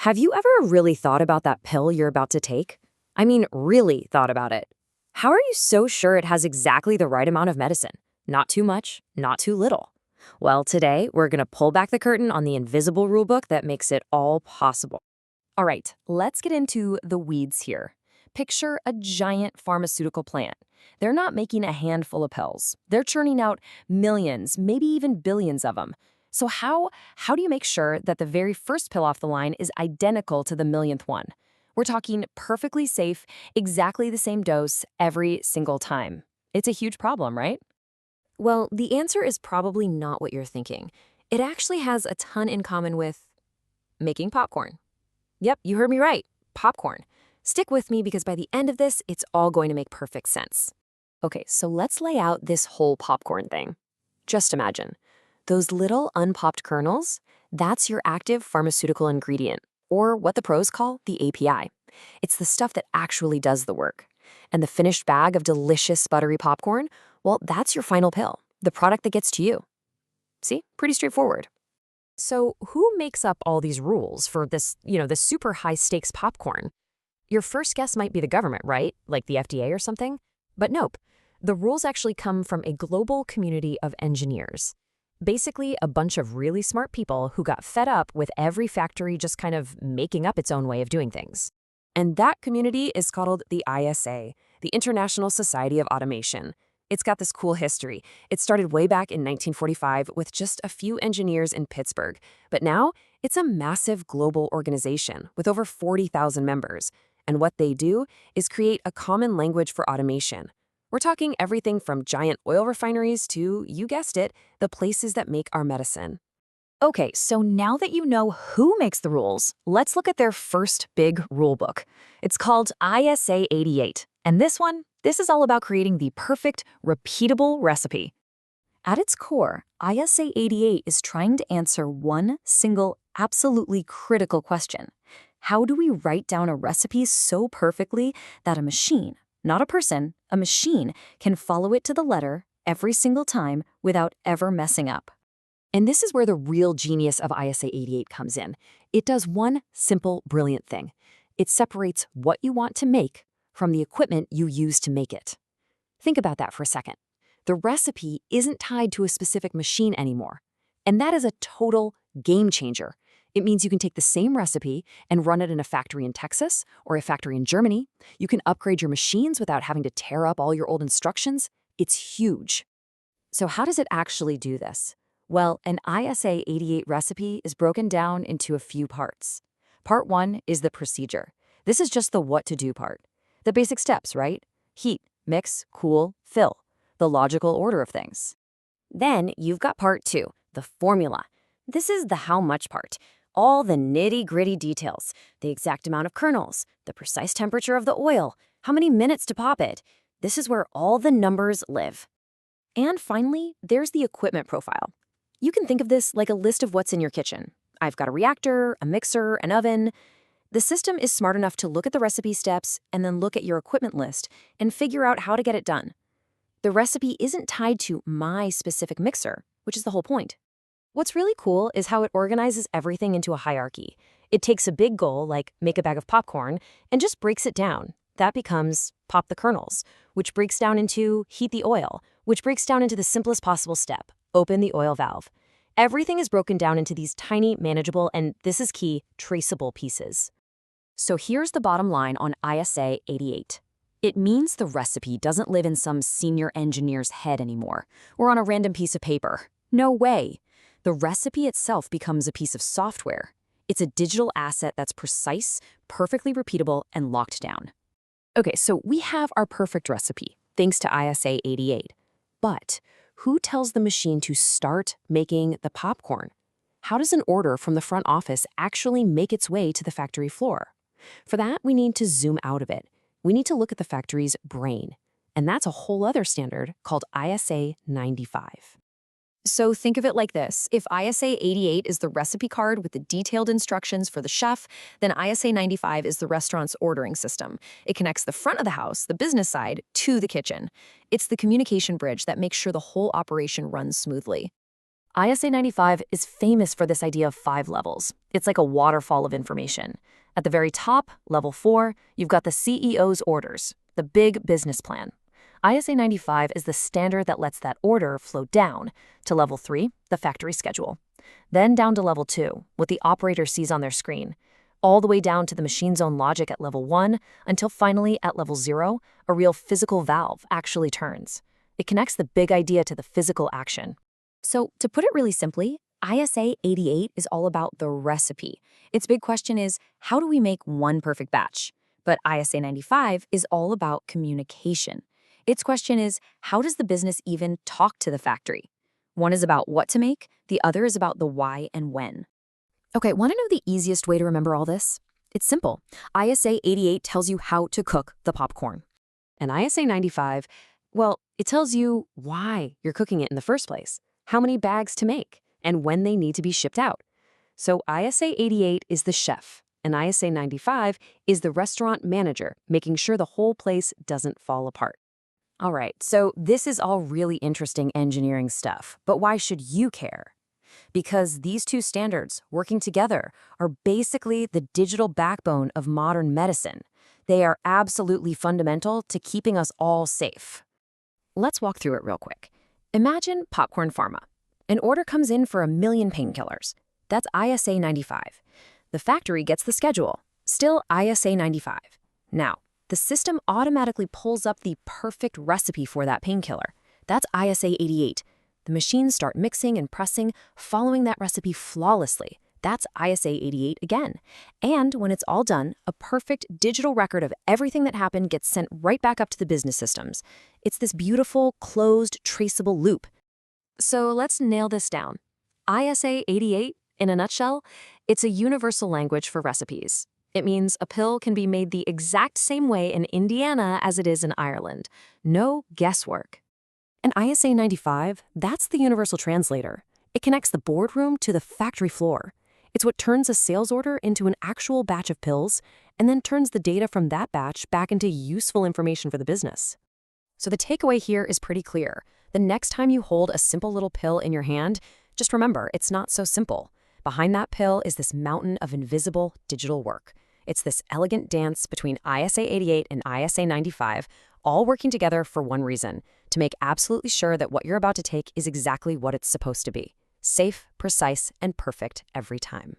Have you ever really thought about that pill you're about to take? I mean, really thought about it. How are you so sure it has exactly the right amount of medicine? Not too much, not too little. Well, today we're going to pull back the curtain on the invisible rulebook that makes it all possible. All right, let's get into the weeds here. Picture a giant pharmaceutical plant. They're not making a handful of pills. They're churning out millions, maybe even billions of them. So how do you make sure that the very first pill off the line is identical to the millionth one? We're talking perfectly safe, exactly the same dose every single time. It's a huge problem, right? Well, the answer is probably not what you're thinking. It actually has a ton in common with making popcorn. Yep, you heard me right. Popcorn. Stick with me because by the end of this, it's all going to make perfect sense. Okay, so let's lay out this whole popcorn thing. Just imagine. Those little unpopped kernels, that's your active pharmaceutical ingredient, or what the pros call the API. It's the stuff that actually does the work. And the finished bag of delicious buttery popcorn, well, that's your final pill, the product that gets to you. See? Pretty straightforward. So who makes up all these rules for this super high stakes popcorn? Your first guess might be the government, right? Like the FDA or something? But nope. The rules actually come from a global community of engineers. Basically, a bunch of really smart people who got fed up with every factory just kind of making up its own way of doing things. And that community is called the ISA, the International Society of Automation. It's got this cool history. It started way back in 1945 with just a few engineers in Pittsburgh, but now it's a massive global organization with over 40,000 members. And what they do is create a common language for automation. We're talking everything from giant oil refineries to, you guessed it, the places that make our medicine. Okay, so now that you know who makes the rules, let's look at their first big rule book. It's called ISA 88, and this is all about creating the perfect, repeatable recipe. At its core, ISA 88 is trying to answer one single, absolutely critical question. How do we write down a recipe so perfectly that a machine, not a person, a machine, can follow it to the letter every single time without ever messing up? And this is where the real genius of ISA 88 comes in. It does one simple, brilliant thing. It separates what you want to make from the equipment you use to make it. Think about that for a second. The recipe isn't tied to a specific machine anymore. And that is a total game changer. It means you can take the same recipe and run it in a factory in Texas or a factory in Germany. You can upgrade your machines without having to tear up all your old instructions. It's huge. So how does it actually do this? Well, an ISA 88 recipe is broken down into a few parts. Part 1 is the procedure. This is just the what to do part. The basic steps, right? Heat, mix, cool, fill. The logical order of things. Then you've got part 2, the formula. This is the how much part. All the nitty-gritty details. The exact amount of kernels, the precise temperature of the oil, how many minutes to pop it. This is where all the numbers live. And finally, there's the equipment profile. You can think of this like a list of what's in your kitchen. I've got a reactor, a mixer, an oven. The system is smart enough to look at the recipe steps and then look at your equipment list and figure out how to get it done. The recipe isn't tied to my specific mixer, which is the whole point. What's really cool is how it organizes everything into a hierarchy. It takes a big goal, like make a bag of popcorn, and just breaks it down. That becomes pop the kernels, which breaks down into heat the oil, which breaks down into the simplest possible step, open the oil valve. Everything is broken down into these tiny, manageable, and this is key, traceable pieces. So here's the bottom line on ISA 88. It means the recipe doesn't live in some senior engineer's head anymore, or on a random piece of paper. No way. The recipe itself becomes a piece of software. It's a digital asset that's precise, perfectly repeatable, and locked down. Okay, so we have our perfect recipe, thanks to ISA 88. But who tells the machine to start making the popcorn? How does an order from the front office actually make its way to the factory floor? For that, we need to zoom out a bit. We need to look at the factory's brain. And that's a whole other standard called ISA 95. So think of it like this. If ISA 88 is the recipe card with the detailed instructions for the chef, then ISA 95 is the restaurant's ordering system. It connects the front of the house, the business side, to the kitchen. It's the communication bridge that makes sure the whole operation runs smoothly. ISA 95 is famous for this idea of 5 levels. It's like a waterfall of information. At the very top, level 4, you've got the CEO's orders, the big business plan. ISA 95 is the standard that lets that order flow down to level 3, the factory schedule. Then down to level 2, what the operator sees on their screen. All the way down to the machine's own logic at level 1, until finally at level 0, a real physical valve actually turns. It connects the big idea to the physical action. So, to put it really simply, ISA 88 is all about the recipe. Its big question is, how do we make one perfect batch? But ISA 95 is all about communication. Its question is, how does the business even talk to the factory? One is about what to make, the other is about the why and when. Okay, want to know the easiest way to remember all this? It's simple. ISA 88 tells you how to cook the popcorn. And ISA 95, well, it tells you why you're cooking it in the first place, how many bags to make, and when they need to be shipped out. So ISA 88 is the chef, and ISA 95 is the restaurant manager, making sure the whole place doesn't fall apart. All right, so this is all really interesting engineering stuff, but why should you care? Because these two standards, working together, are basically the digital backbone of modern medicine. They are absolutely fundamental to keeping us all safe. Let's walk through it real quick. Imagine Popcorn Pharma. An order comes in for 1 million painkillers. That's ISA 95. The factory gets the schedule. Still ISA 95. Now, the system automatically pulls up the perfect recipe for that painkiller. That's ISA 88. The machines start mixing and pressing, following that recipe flawlessly. That's ISA 88 again. And when it's all done, a perfect digital record of everything that happened gets sent right back up to the business systems. It's this beautiful, closed, traceable loop. So let's nail this down. ISA 88, in a nutshell, it's a universal language for recipes. It means a pill can be made the exact same way in Indiana as it is in Ireland. No guesswork. And ISA 95, that's the universal translator. It connects the boardroom to the factory floor. It's what turns a sales order into an actual batch of pills, and then turns the data from that batch back into useful information for the business. So the takeaway here is pretty clear. The next time you hold a simple little pill in your hand, just remember, it's not so simple. Behind that pill is this mountain of invisible digital work. It's this elegant dance between ISA 88 and ISA 95, all working together for one reason, to make absolutely sure that what you're about to take is exactly what it's supposed to be. Safe, precise, and perfect every time.